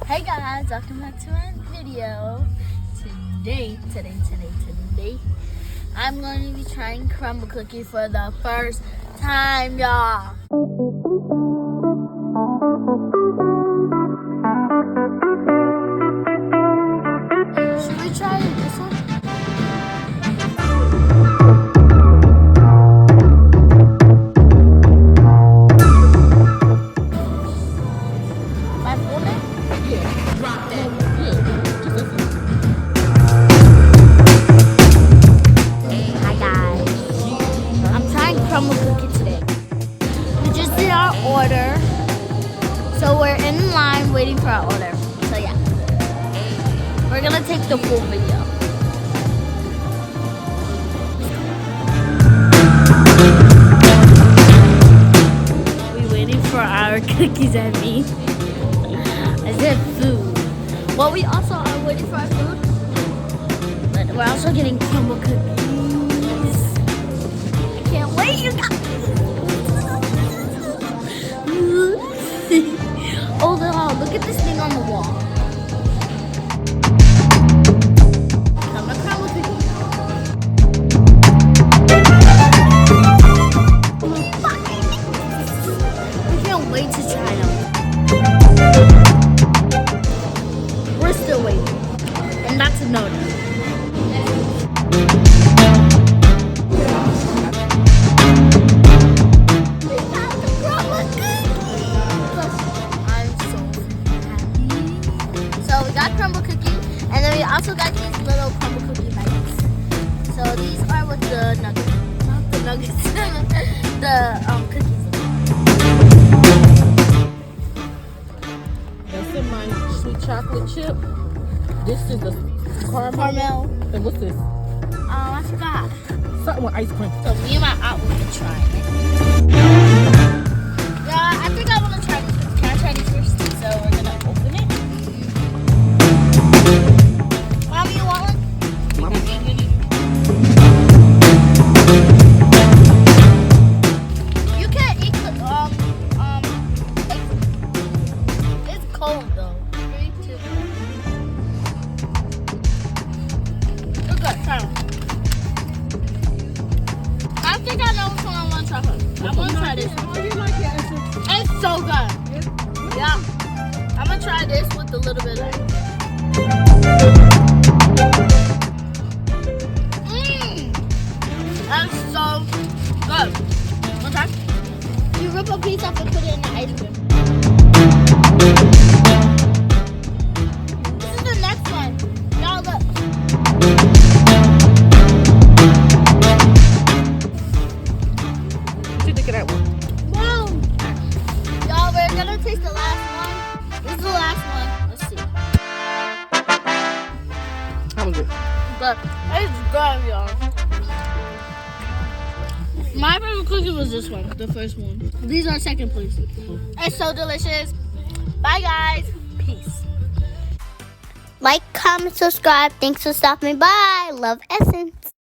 Hey guys, welcome back to my video. Today, I'm going to be trying Crumbl Cookie for the first time, y'all. Should we try this one? Crumbl Cookie today. We just did our order, so we're in line waiting for our order. So yeah, we're gonna take the full video. We're waiting for our cookies and me. I said food. Well, we also are waiting for our food, but we're also getting Crumbl Cookies. Wait, you got oh no, look at this thing on the wall. Come on, Crumbl Cookie. I can't wait to try them. We're still waiting. And that's a no-no. Crumbl Cookie, and then we also got these little Crumbl Cookie bites. So these are with the nuggets, not the nuggets, the cookies. That's in my sweet chocolate chip. This is the caramel. And what's this? I forgot. Something with ice cream. So me and my aunt will be trying it. Yeah, I think I want to try this. Can I try these first? So we're gonna open it. Mommy, you want one? Mommy. You can't eat it's cold though. 3, 2, 1. Look good, try one. I think I know which one I want to try first. I want to try this one. It's so good. Yeah. I'm gonna try this with a little bit of that's so good. One time. You rip a piece off and put it in the ice cream. This is the next one. Y'all look. What you think of that one? Wow. Y'all, we're gonna taste the last one. This is the last one. Let's see. How was it? Good. It's good, y'all. My favorite cookie was this one, the first one. These are second place. It's so delicious. Bye, guys. Peace. Like, comment, subscribe. Thanks for stopping by. Love Essence.